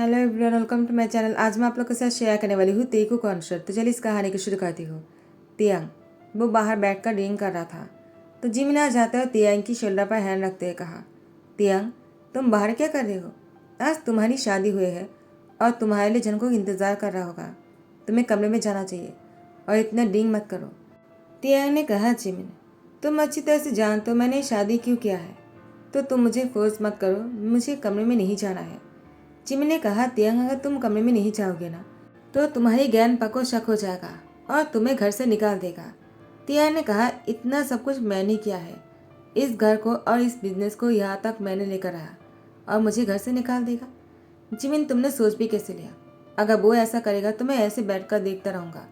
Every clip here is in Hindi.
Hello everyone, welcome to my channel. आज मैं आप लोग के साथ शेयर करने वाली हूँ तेकू कॉन्सर्ट। तो चलिए इस कहानी को शुरू करती हूँ। तियांग वो बाहर बैठकर ड्रिंक कर रहा था तो जिमिन आ जाते हुए तियांग की शोल्डर पर हैंड रखते हुए कहा, तियांग तुम बाहर क्या कर रहे हो? आज तुम्हारी शादी हुई है और तुम्हारे लिए जन को इंतज़ार कर रहा होगा। तुम्हें कमरे में जाना चाहिए और इतना ड्रिंक मत करो। तियांग ने कहा, जिमिन तुम अच्छी तरह से जानते हो मैंने शादी क्यों किया है, तो तुम मुझे फोर्स मत करो, मुझे कमरे में नहीं जाना है। जिमिन ने कहा, तियांग अगर तुम कमरे में नहीं जाओगे ना तो तुम्हारी ज्ञान पको शक हो जाएगा और तुम्हें घर से निकाल देगा। तियांग ने कहा, इतना सब कुछ मैंने किया है, इस घर को और इस बिजनेस को यहाँ तक मैंने लेकर आया और मुझे घर से निकाल देगा। जिमिन तुमने सोच भी कैसे लिया? अगर वो ऐसा करेगा तो मैं ऐसे बैठकर देखता रहूँगा।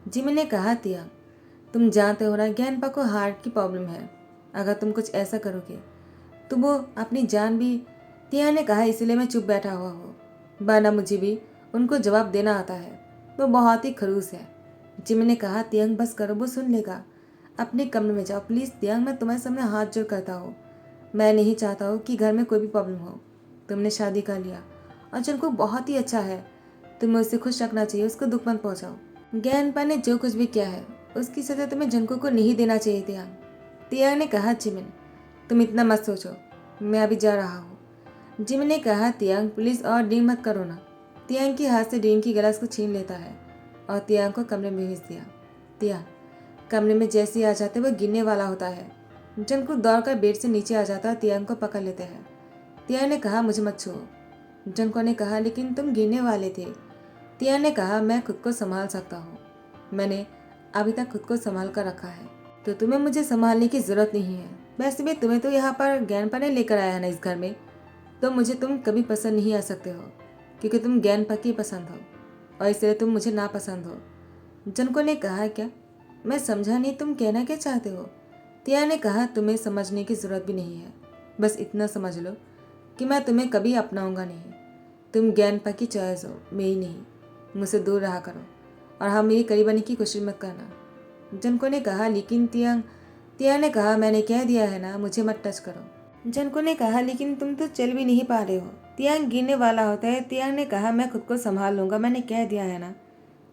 जिमिन ने कहा, तियांग तुम जानते हो ना ज्ञान पको हार्ट की प्रॉब्लम है, अगर तुम कुछ ऐसा करोगे तो वो अपनी जान भी। तियांग ने कहा, इसलिए मैं चुप बैठा हुआ हूँ, वरना मुझे भी उनको जवाब देना आता है। वो बहुत ही खड़ूस है। जिमिन ने कहा, तियांग बस करो, वो सुन लेगा। अपने कमरे में जाओ प्लीज़। तियांग मैं तुम्हारे सामने हाथ जोड़ करता हूँ, मैं नहीं चाहता हूँ कि घर में कोई भी प्रॉब्लम हो। तुमने शादी कर लिया और जिनको बहुत ही अच्छा है, तुम्हें उससे खुश रखना चाहिए, उसको दुख मत पहुँचाओ। ज्ञानपा ने जो कुछ भी किया है उसकी सजा तुम्हें जनको को नहीं देना चाहिए। तियांग तियांग ने कहा, जिमिन तुम इतना मत सोचो, मैं अभी जा रहा हूँ। जिमिन ने कहा, तियांग प्लीज़ और ड्रिंक मत करो ना। तियांग के हाथ से ड्रिंक की गिलास को छीन लेता है और तियांग को कमरे में भेज दिया। तियांग कमरे में जैसे ही आ जाते वह गिरने वाला होता है। जनको दौड़कर बेड से नीचे आ जाता है, तियांग को पकड़ लेते हैं। तियांग ने कहा, मुझे मत छुओ। जनको ने कहा, लेकिन तुम गिरने वाले थे। तियांग ने कहा, मैं खुद को संभाल सकता हूँ, मैंने अभी तक खुद को संभाल कर रखा है, तो तुम्हें मुझे संभालने की जरूरत नहीं है। वैसे भी तुम्हें तो यहाँ पर ज्ञानपा ने लेकर आया है ना इस घर में, तो मुझे तुम कभी पसंद नहीं आ सकते हो, क्योंकि तुम ज्ञानपा की पसंद हो और इसलिए तुम मुझे नापसंद हो। जनको ने कहा, क्या? मैं समझा नहीं, तुम कहना क्या चाहते हो? तियांग ने कहा, तुम्हें समझने की जरूरत भी नहीं है, बस इतना समझ लो कि मैं तुम्हें कभी अपनाऊंगा नहीं। तुम ज्ञानपा की चॉइस हो, मेरी नहीं। मुझसे दूर रहा करो और हाँ, मेरी करीब आने की कोशिश मत करना। जनको ने कहा, लेकिन तियांग तियांग ने कहा, मैंने कह दिया है ना, मुझे मत टच करो। जनको ने कहा, लेकिन तुम तो चल भी नहीं पा रहे हो। तियांग गिरने वाला होता है। तियांग ने कहा, मैं खुद को संभाल लूंगा, मैंने कह दिया है ना।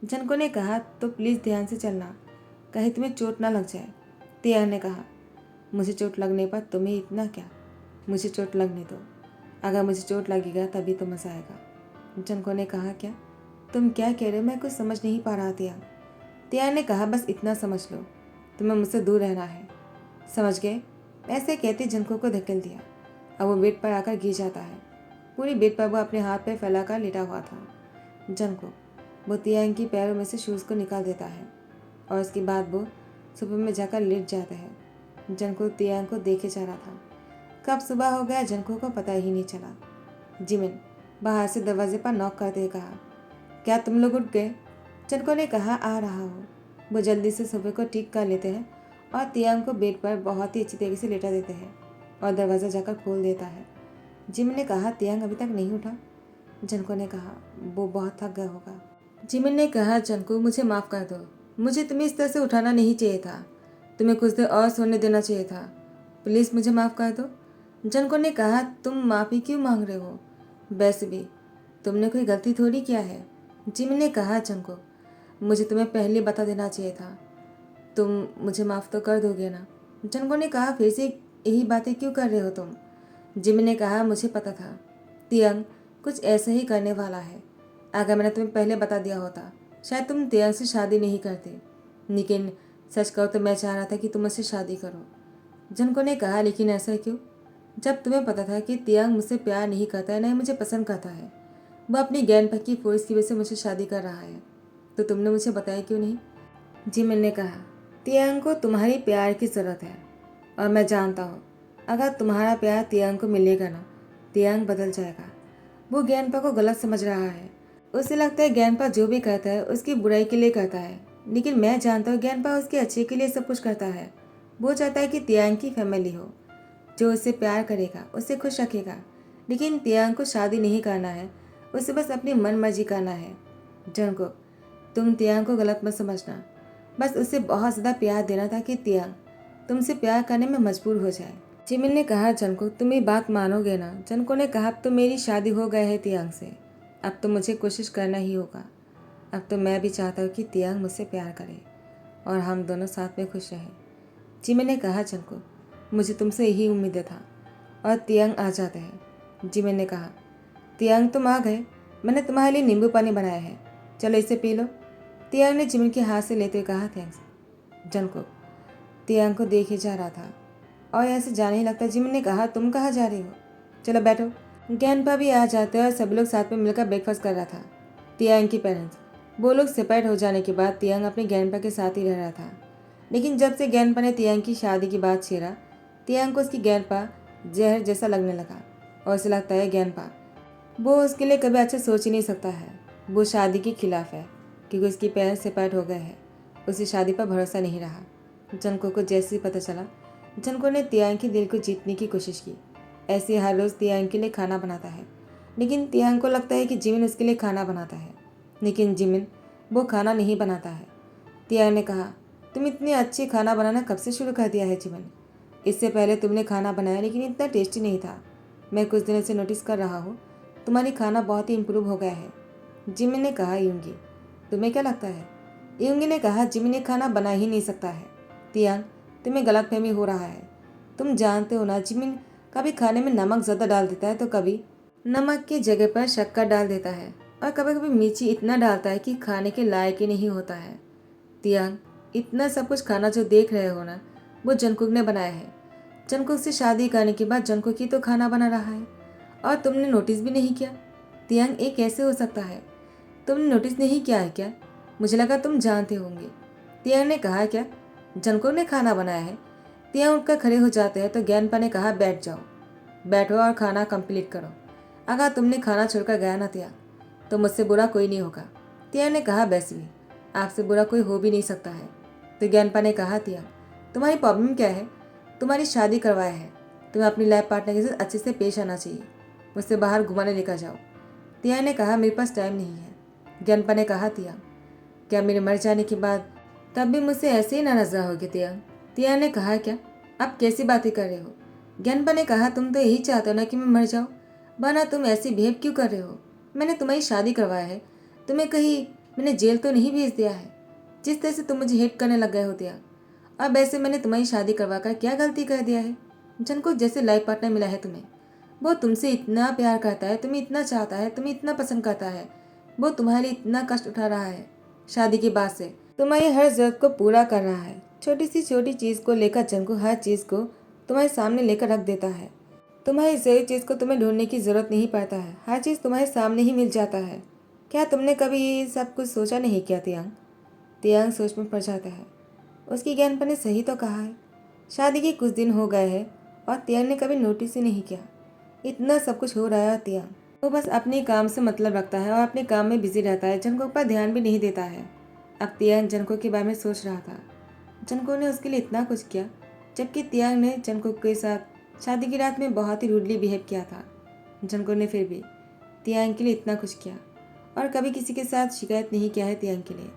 जनको ने कहा, तो प्लीज़ ध्यान से चलना, कहीं तुम्हें चोट ना लग जाए। तियांग ने कहा, मुझे चोट लगने पर तुम्हें इतना क्या, मुझे चोट लगने दो, अगर मुझे चोट लगेगा तभी तो मज़ा आएगा। जनको ने कहा, क्या? तुम क्या कह रहे हो? मैं कुछ समझ नहीं पा रहा। तियांग ने कहा, बस इतना समझ लो, तुम्हें मुझसे दूर रहना है, समझ गए? ऐसे कहते जनको को धकेल दिया। अब वो बेड पर आकर गिर जाता है। पूरी बेड पर वो अपने हाथ पैर फैलाकर लेटा हुआ था। जनको वो तियांग की पैरों में से शूज़ को निकाल देता है और उसके बाद वो सुबह में जाकर लेट जाता है। जनको तियांग को देखे जा रहा था। कब सुबह हो गया जनको को पता ही नहीं चला। जिमिन बाहर से दरवाजे पर नॉक करते हुए कहा, क्या तुम लोग उठ गए? जनको ने कहा, आ रहा हूँ। वो जल्दी से सुबह को ठीक कर लेते हैं और तियांग को बेड पर बहुत ही अच्छी तरीके से लेटा देते हैं और दरवाज़ा जाकर खोल देता है। जिमिन ने कहा, तियांग अभी तक नहीं उठा? जनको ने कहा, वो बहुत थक गया होगा। जिमिन ने कहा, जनको मुझे माफ़ कर दो, मुझे तुम्हें इस तरह से उठाना नहीं चाहिए था, तुम्हें कुछ देर और सोने देना चाहिए था, प्लीज़ मुझे माफ़ कर दो। जनको ने कहा, तुम माफ़ी क्यों मांग रहे हो? वैसे भी तुमने कोई गलती थोड़ी किया है। जिमिन ने कहा, जनको मुझे तुम्हें पहले बता देना चाहिए था, तुम मुझे माफ़ तो कर दोगे ना? जनको ने कहा, फिर से यही बातें क्यों कर रहे हो तुम? जिमिन ने कहा, मुझे पता था तियांग कुछ ऐसा ही करने वाला है, अगर मैंने तुम्हें पहले बता दिया होता शायद तुम तियांग से शादी नहीं करते, लेकिन सच कहो तो मैं चाह रहा था कि तुम मुझसे शादी करो। जनको ने कहा, लेकिन ऐसा क्यों, जब तुम्हें पता था कि तियांग मुझसे प्यार नहीं करता है, न ही मुझे पसंद करता है, वह अपनी ज्ञानपा की फोर्स की वजह से मुझसे शादी कर रहा है, तो तुमने मुझे बताया क्यों नहीं? जिमिन ने कहा, तियांग को तुम्हारी प्यार की ज़रूरत है और मैं जानता हूँ अगर तुम्हारा प्यार तियांग को मिलेगा ना, तियांग बदल जाएगा। वो ज्ञानपा को गलत समझ रहा है, उसे लगता है ज्ञानपा जो भी करता है उसकी बुराई के लिए करता है, लेकिन मैं जानता हूँ ज्ञानपा उसके अच्छे के लिए सब कुछ करता है। वो चाहता है कि तियांग की फैमिली हो, जो उससे प्यार करेगा, उससे खुश रखेगा, लेकिन तियांग को शादी नहीं करना है, उसे बस अपनी मन मर्जी करना है। जनको तुम तियांग को गलत मत समझना, बस उसे बहुत ज़्यादा प्यार देना ताकि तियांग तुमसे प्यार करने में मजबूर हो जाए। जिमिन ने कहा, जनको तुम ये बात मानोगे ना? जनको ने कहा, अब तो मेरी शादी हो गई है तियांग से, अब तो मुझे कोशिश करना ही होगा। अब तो मैं भी चाहता हूँ कि तियांग मुझसे प्यार करे और हम दोनों साथ में खुश रहें। जिमिन ने कहा, चनको, मुझे तुमसे यही उम्मीद था। और तियांग आ जाते हैं। जिमिन ने कहा, तियांग तुम आ गए, मैंने तुम्हारे लिए नींबू पानी बनाया है, चलो इसे पी लो। तियांग ने जिमिन के हाथ से लेते हुए कहा, थैंक्स। जनको तियांग को देखे जा रहा था और ऐसे जाने ही लगता। जिमिन ने कहा, तुम कहाँ जा रही हो, चलो बैठो। ज्ञानपा भी आ जाते और सब लोग साथ में मिलकर ब्रेकफास्ट कर रहा था। तियांग की पेरेंट्स, वो लोग सेपरेट हो जाने के बाद तियांग अपने ज्ञानपा के साथ ही रह रहा था। लेकिन जब से ज्ञानपा ने तियांग की शादी की बात छेड़ा, तियांग को उसकी ज्ञानपा जहर जैसा लगने लगा और उसे लगता है ज्ञानपा वो उसके लिए कभी अच्छा सोच ही नहीं सकता है। वो शादी के खिलाफ है क्योंकि उसके पेरेंट्स सेपरेट हो गए हैं। उसे शादी पर भरोसा नहीं रहा। जनको को जैसे ही पता चला, जनको ने तियांग के दिल को जीतने की कोशिश की। ऐसे हर रोज़ तियांग के लिए खाना बनाता है, लेकिन तियांग को लगता है कि जिमिन उसके लिए खाना बनाता है, लेकिन जिमिन वो खाना नहीं बनाता है। तियांग ने कहा, तुम इतनी अच्छी खाना बनाना कब से शुरू कर दिया है जिमिन? इससे पहले तुमने खाना बनाया लेकिन इतना टेस्टी नहीं था। मैं कुछ दिनों से नोटिस कर रहा हूँ, तुम्हारी खाना बहुत ही इम्प्रूव हो गया है। जिमिन ने कहा, यूंगी तुम्हें क्या लगता है? यूंगी ने कहा, जिमिन ये खाना बना ही नहीं सकता है। तियांग, तुम्हें गलतफहमी हो रहा है। तुम जानते हो ना, जिमिन कभी खाने में नमक ज़्यादा डाल देता है तो कभी नमक की जगह पर शक्कर डाल देता है और कभी कभी मिर्ची इतना डालता है कि खाने के लायक ही नहीं होता है। तियांग, इतना सब कुछ खाना जो देख रहे हो ना, वो जंकुक ने बनाया है। जंकुक से शादी करने के बाद जंकुक ही तो खाना बना रहा है और तुमने नोटिस भी नहीं किया। तियांग, ये कैसे हो सकता है? तुमने नोटिस नहीं किया है क्या? मुझे लगा तुम जानते होंगे। तियांग ने कहा, क्या जंकुक ने खाना बनाया है? तियांग उठकर खड़े हो जाते हैं तो ज्ञानपा ने कहा, बैठ जाओ, बैठो और खाना कंप्लीट करो। अगर तुमने खाना छोड़कर गया ना तियांग, तो मुझसे बुरा कोई नहीं होगा। तियांग ने कहा, वैसे भी आपसे बुरा कोई हो भी नहीं सकता है। तो ज्ञानपा ने कहा, तियांग, तुम्हारी प्रॉब्लम क्या है? तुम्हारी शादी करवाया है, तुम्हें अपनी लाइफ पार्टनर के साथ अच्छे से पेश आना चाहिए। मुझसे बाहर घुमाने लेकर जाओ। तियांग ने कहा, मेरे पास टाइम नहीं है। ज्ञानपा ने कहा, तियांग, क्या मेरे मर जाने के बाद तब भी मुझसे ऐसे ही नाराज रहोगे तियांग? तियांग ने कहा, क्या आप कैसी बातें कर रहे हो? ज्ञानपा ने कहा, तुम तो यही चाहते हो ना कि मैं मर जाऊँ, वरना तुम ऐसी बिहेव क्यों कर रहे हो? मैंने तुम्हारी शादी करवाया है, तुम्हें कहीं मैंने जेल तो नहीं भेज दिया है जिस तरह से तुम मुझे हेट करने लग गए हो तियांग। अब ऐसे मैंने तुम्हारी शादी करवा कर क्या गलती कर दिया है? जिनको जैसे लाइफ पार्टनर मिला है तुम्हें, वो तुमसे इतना प्यार करता है, तुम्हें इतना चाहता है, तुम्हें इतना पसंद करता है, वो तुम्हारे लिए इतना कष्ट उठा रहा है शादी के बाद से, तुम्हारी हर जरूरत को पूरा कर रहा है। छोटी सी छोटी चीज़ को लेकर जंको हर चीज़ को तुम्हारे सामने लेकर रख देता है। तुम्हारी जरूरी चीज़ को तुम्हें ढूंढने की जरूरत नहीं पड़ता है, हर चीज़ तुम्हारे सामने ही मिल जाता है। क्या तुमने कभी ये सब कुछ सोचा नहीं किया तियांग? तियांग सोच में पड़ जाता है। उसकी ज्ञानपा ने सही तो कहा है, शादी के कुछ दिन हो गए हैं और तियांग ने कभी नोटिस ही नहीं किया। इतना सब कुछ हो रहा है, तियांग वो बस अपने काम से मतलब रखता है और अपने काम में बिजी रहता है, जनको पर ध्यान भी नहीं देता है। अब तियांग जनको के बारे में सोच रहा था। जनको ने उसके लिए इतना कुछ किया, जबकि तियांग ने जनको के साथ शादी की रात में बहुत ही रूडली बिहेव किया था। जनको ने फिर भी तियांग के लिए इतना कुछ किया और कभी किसी के साथ शिकायत नहीं किया है तियांग के लिए।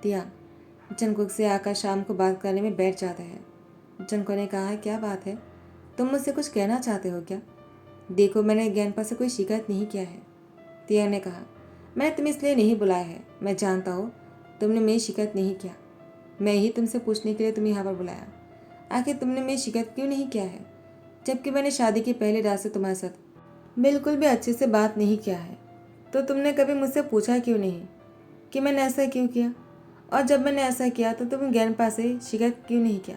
तियांग जनको से आकर शाम को बात करने में बैठ जाता है। जनको ने कहा, क्या बात है, तुम मुझसे कुछ कहना चाहते हो क्या? देखो, मैंने ज्ञानपा से कोई शिकायत नहीं किया है। तियांग ने कहा, मैंने तुम्हें इसलिए नहीं बुलाया है, मैं जानता हूँ तुमने मेरी शिकायत नहीं किया, मैं ही तुमसे पूछने के लिए तुम्हें यहाँ पर बुलाया। आखिर तुमने मेरी शिकायत क्यों नहीं किया है, जबकि मैंने शादी की पहली रात से तुम्हारे साथ बिल्कुल भी अच्छे से बात नहीं किया है? तो तुमने कभी मुझसे पूछा क्यों नहीं कि मैंने ऐसा क्यों किया? और जब मैंने ऐसा किया तो तुम ज्ञानपा से शिकायत क्यों नहीं किया?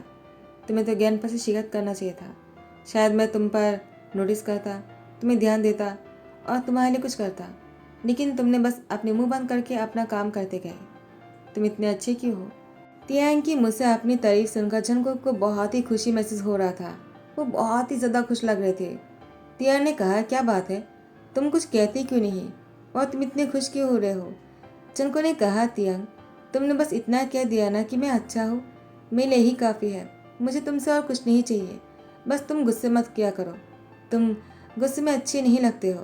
तुम्हें तो ज्ञानपा से शिकायत करना चाहिए था। शायद मैं तुम पर नोटिस करता, तुम्हें ध्यान देता और तुम्हारे लिए कुछ करता, लेकिन तुमने बस अपने मुंह बंद करके अपना काम करते गए। तुम इतने अच्छे क्यों हो? तियांग की मुझसे अपनी तारीफ सुनकर जंकुक को बहुत ही खुशी महसूस हो रहा था। वो बहुत ही ज़्यादा खुश लग रहे थे। तियांग ने कहा, क्या बात है, तुम कुछ कहते क्यों नहीं और तुम इतने खुश क्यों हो रहे हो? जंकुक ने कहा, तियांग, तुमने बस इतना कह दिया ना कि मैं अच्छा हूँ, मेरे लिए ही काफ़ी है। मुझे तुमसे और कुछ नहीं चाहिए। बस तुम गुस्से मत किया करो, तुम गुस्से में अच्छे नहीं लगते हो।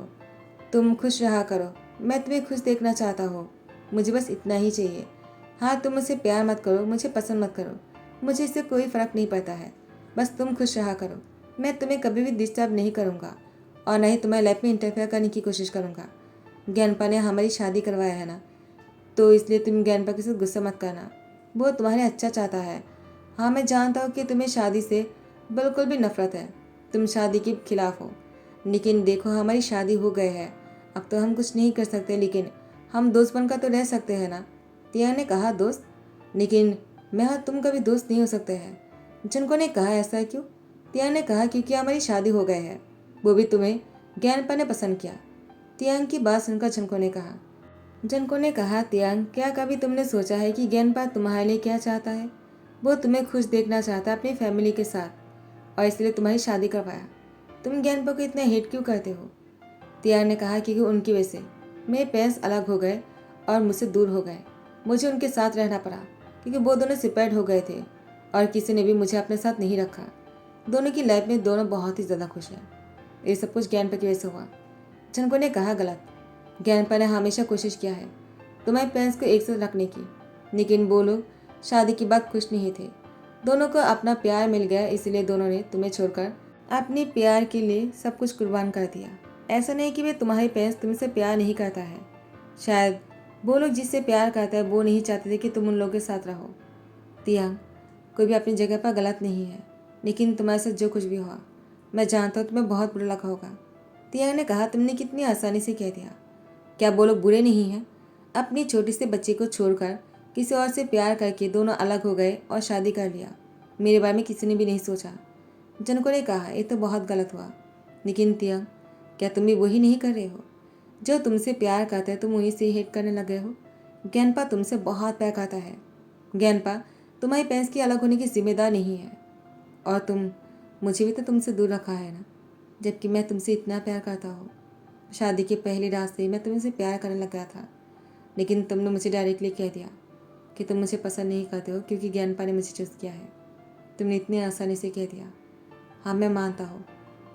तुम खुश रहा करो, मैं तुम्हें खुश देखना चाहता हूँ, मुझे बस इतना ही चाहिए। हाँ, तुम मुझसे प्यार मत करो, मुझे पसंद मत करो, मुझे इससे कोई फ़र्क नहीं पड़ता है। बस तुम खुश रहा करो। मैं तुम्हें कभी भी डिस्टर्ब नहीं करूँगा और न ही तुम्हारी लाइफ में इंटरफेयर करने की कोशिश करूँगा। ज्ञानपा ने हमारी शादी करवाया है ना, तो इसलिए तुम ज्ञानपा के साथ गुस्सा मत करना। वो तुम्हारे अच्छा चाहता है। हाँ, मैं जानता हूँ कि तुम्हें शादी से बिल्कुल भी नफरत है, तुम शादी के खिलाफ हो, लेकिन देखो हमारी शादी हो गई है, अब तो हम कुछ नहीं कर सकते, लेकिन हम दोस्त बनकर तो रह सकते हैं ना। तियांग ने कहा, दोस्त? लेकिन मैं और तुम कभी दोस्त नहीं हो सकते हैं। जुनको ने कहा, ऐसा क्यों? तियांग ने कहा, क्योंकि हमारी शादी हो गई है, वो भी तुम्हें ज्ञानपा ने पसंद किया। तियांग की बात सुनकर जुनको ने कहा, तियांग, क्या कभी तुमने सोचा है कि ज्ञानपा तुम्हारे लिए क्या चाहता है? वो तुम्हें खुश देखना चाहता है अपनी फैमिली के साथ, और इसलिए तुम्हारी शादी करवाया। तुम ज्ञानपा को इतना हेट क्यों करते हो? तियांग ने कहा, क्योंकि उनकी वजह से मेरे पेरेंट्स अलग हो गए और मुझसे दूर हो गए। मुझे उनके साथ रहना पड़ा क्योंकि वो दोनों सेपरेट हो गए थे और किसी ने भी मुझे अपने साथ नहीं रखा। दोनों की लाइफ में दोनों बहुत ही ज़्यादा खुश हैं। ये सब कुछ ज्ञानपा की वजह से हुआ। जुनको ने कहा, गलत। ज्ञानपा ने हमेशा कोशिश किया है तुम्हारे पेरेंट्स को एक साथ रखने की, लेकिन वो लोग शादी के बाद खुश नहीं थे। दोनों को अपना प्यार मिल गया, इसलिए दोनों ने तुम्हें छोड़कर अपने प्यार के लिए सब कुछ कुर्बान कर दिया। ऐसा नहीं कि वे तुम्हारे पेरेंट्स तुमसे प्यार नहीं करता है, शायद वो लोग जिससे प्यार करता है वो नहीं चाहते थे कि तुम उन लोगों के साथ रहो। तियांग, कोई भी अपनी जगह पर गलत नहीं है, लेकिन तुम्हारे साथ जो कुछ भी हुआ मैं जानता हूँ तुम्हें बहुत बुरा लगा होगा। तियांग ने कहा, तुमने कितनी आसानी से कह दिया। क्या वो लोग बुरे नहीं हैं? अपनी छोटी सी बच्ची को छोड़कर किसी और से प्यार करके दोनों अलग हो गए और शादी कर लिया। मेरे बारे में किसी ने भी नहीं सोचा। जुनको ने कहा, ये तो बहुत गलत हुआ। लेकिन तियांग, क्या तुम भी वही नहीं कर रहे हो? जो तुमसे प्यार करता है तुम वहीं से हेट करने लग गए हो। ज्ञानपा तुमसे बहुत प्यार करता है। ज्ञानपा तुम्हारी पेरेंट्स की अलग होने की जिम्मेदार नहीं है, और मुझे भी तो तुमसे दूर रखा है ना, जबकि मैं तुमसे इतना प्यार करता हूँ। शादी के पहली रात से मैं तुमसे प्यार करने लग गया था, लेकिन तुमने मुझे डायरेक्टली कह दिया कि तुम मुझे पसंद नहीं करते हो क्योंकि ज्ञानपा ने मुझे चूज़ किया है। तुमने इतनी आसानी से कह दिया। हाँ, मैं मानता हूँ,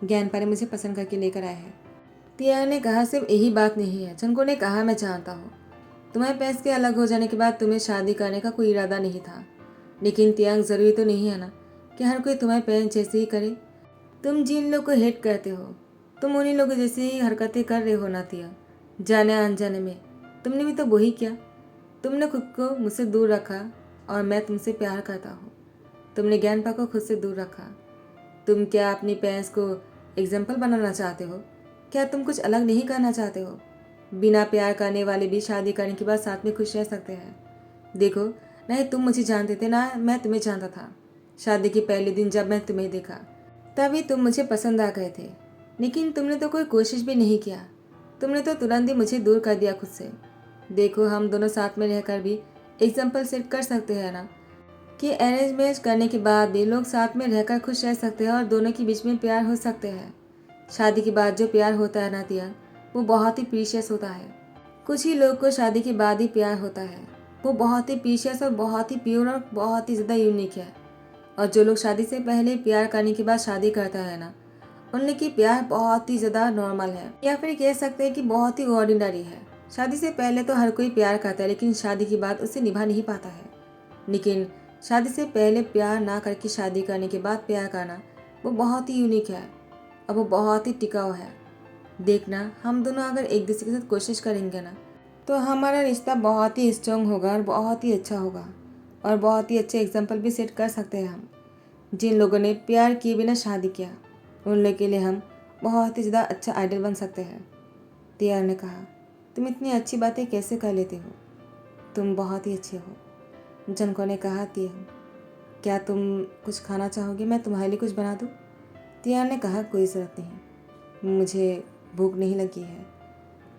ज्ञानपा ने मुझे पसंद करके लेकर आया है। तियांग ने कहा, सिर्फ यही बात नहीं है। जुनको ने कहा, मैं जानता हूँ तुम्हारे पेरेंट्स के अलग हो जाने के बाद तुम्हें शादी करने का कोई इरादा नहीं था, लेकिन तियांग, ज़रूरी तो नहीं है ना कि हर कोई तुम्हारे पेरेंट्स जैसे ही करे। तुम जिन लोग को हेट करते हो तुम उन्हीं लोगों जैसे ही हरकतें कर रहे हो ना तियांग। जाने अनजाने में तुमने भी तो वही किया। तुमने खुद को मुझसे दूर रखा और मैं तुमसे प्यार करता हूँ। तुमने ज्ञानपा को खुद से दूर रखा। तुम क्या अपनी पेरेंट्स को एग्जाम्पल बनाना चाहते हो? क्या तुम कुछ अलग नहीं करना चाहते हो? बिना प्यार करने वाले भी शादी करने के बाद साथ में खुश रह सकते हैं। देखो, ना ही तुम मुझे जानते थे ना मैं तुम्हें जानता था। शादी के पहले दिन जब मैं तुम्हें देखा तभी तुम मुझे पसंद आ गए थे, लेकिन तुमने तो कोई कोशिश भी नहीं किया। तुमने तो तुरंत ही मुझे दूर कर दिया खुद से। देखो, हम दोनों साथ में रहकर भी एग्जाम्पल सेट कर सकते हैं ना कि अरेंज मैरिज करने के बाद भी लोग साथ में रहकर खुश रह सकते हैं और दोनों के बीच में प्यार हो सकते हैं। शादी के बाद जो प्यार होता है ना तियांग, वो बहुत ही प्रीशियस होता है। कुछ ही लोग को शादी के बाद ही प्यार होता है, वो बहुत ही प्रीशियस और बहुत ही प्योर और बहुत ही ज़्यादा यूनिक है। और जो लोग शादी से पहले प्यार करने के बाद शादी करता है ना, उनकी प्यार बहुत ही ज़्यादा नॉर्मल है, या फिर कह सकते हैं कि बहुत ही ऑर्डिनरी है। शादी से पहले तो हर कोई प्यार करता है, लेकिन शादी के बाद उसे निभा नहीं पाता है। लेकिन शादी से पहले प्यार ना करके शादी करने के बाद प्यार करना, वो बहुत ही यूनिक है और वो बहुत ही टिकाऊ है। देखना, हम दोनों अगर एक दूसरे के साथ कोशिश करेंगे ना, तो हमारा रिश्ता बहुत ही स्ट्रांग होगा और बहुत ही अच्छा होगा, और बहुत ही अच्छे एग्जाम्पल भी सेट कर सकते हैं हम। जिन लोगों ने प्यार किए बिना शादी किया, उन लोगों के लिए हम बहुत ही ज़्यादा अच्छा आइडल बन सकते हैं। तियांग ने कहा, तुम इतनी अच्छी बातें कैसे कर लेते हो? तुम बहुत ही अच्छे हो। जुनको ने कहा, तियांग, क्या तुम कुछ खाना चाहोगे? मैं तुम्हारे लिए कुछ बना दूँ? तियांग ने कहा, कोई ज़रूरत नहीं, मुझे भूख नहीं लगी है।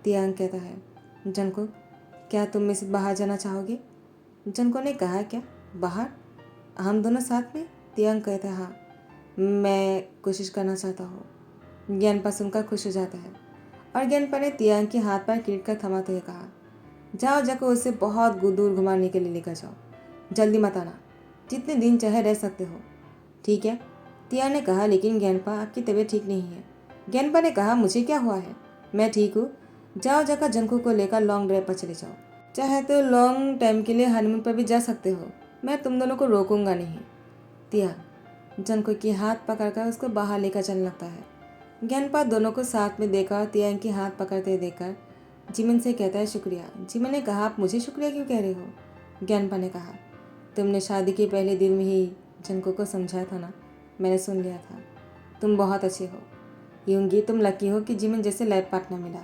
तियांग कहता है, जुनको, क्या तुम मेरे से बाहर जाना चाहोगे? जुनको ने कहा, क्या बाहर? हम दोनों साथ में? तियांग कहता है, हाँ, मैं कोशिश करना चाहता हूँ। ज्ञानपा सुनकर खुश हो जाता है और ज्ञानपा ने तियांग के हाथ पर कीट कर थमाते हुए कहा, जाओ जाकर उसे बहुत दूर घुमाने के लिए लेकर जाओ। जल्दी मत आना, जितने दिन चाहे रह सकते हो, ठीक है? तियांग ने कहा, लेकिन ज्ञानपा, आपकी तबीयत ठीक नहीं है। ज्ञानपा ने कहा, मुझे क्या हुआ है, मैं ठीक हूँ। जाओ जाकर जंको को लेकर लॉन्ग ड्राइव पर चले जाओ। चाहे तो लॉन्ग टाइम के लिए हनीमून पर भी जा सकते हो, मैं तुम दोनों को रोकूंगा नहीं। तियांग जंको के हाथ पकड़कर उसको बाहर लेकर चलने लगता है। ज्ञानपा दोनों को साथ में देखा और तियांग के हाथ पकड़ते देखकर जिमिन से कहता है शुक्रिया। जिमिन ने कहा, आप मुझे शुक्रिया क्यों कह रहे हो? ज्ञानपा ने कहा, तुमने शादी के पहले दिन में ही जनको को समझाया था ना, मैंने सुन लिया था। तुम बहुत अच्छे हो यूंगी, तुम लकी हो कि जिमिन जैसे लाइफ पार्टनर मिला।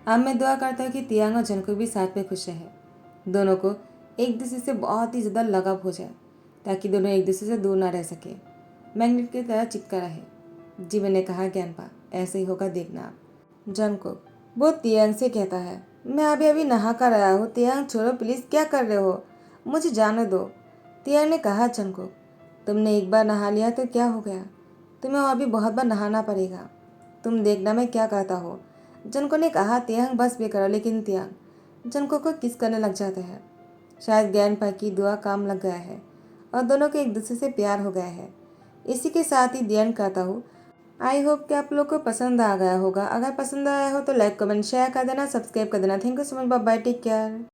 अब मैं दुआ करता हूँ कि तियांग और जनको भी साथ में खुश रहे, दोनों को एक दूसरे से बहुत ही ज़्यादा लगाव हो जाए ताकि दोनों एक दूसरे से दूर ना रह सके, मैग्नेट की तरह चिपका रहे। जिमिन ने कहा, ज्ञानपा ऐसे ही होगा, देखना आप। जनको वो तियांग से कहता है, मैं अभी अभी नहा कर आया हूँ, तियांग छोड़ो प्लीज़, क्या कर रहे हो, मुझे जाने दो। तियांग ने कहा, जनको तुमने एक बार नहा लिया तो क्या हो गया, तुम्हें और भी बहुत बार नहाना पड़ेगा, तुम देखना मैं क्या कहता हूँ। जनको ने कहा, तियांग बस भी करो। लेकिन तियांग जनको को किस करने लग जाता है। शायद ज्ञानपा की दुआ काम लग गया है और दोनों को एक दूसरे से प्यार हो गया है। इसी के साथ ही दी एंड करता हूँ। आई होप कि आप लोग को पसंद आ गया होगा। अगर पसंद आया हो तो लाइक कमेंट शेयर कर देना, सब्सक्राइब कर देना। Thank you so much, bye bye, take care.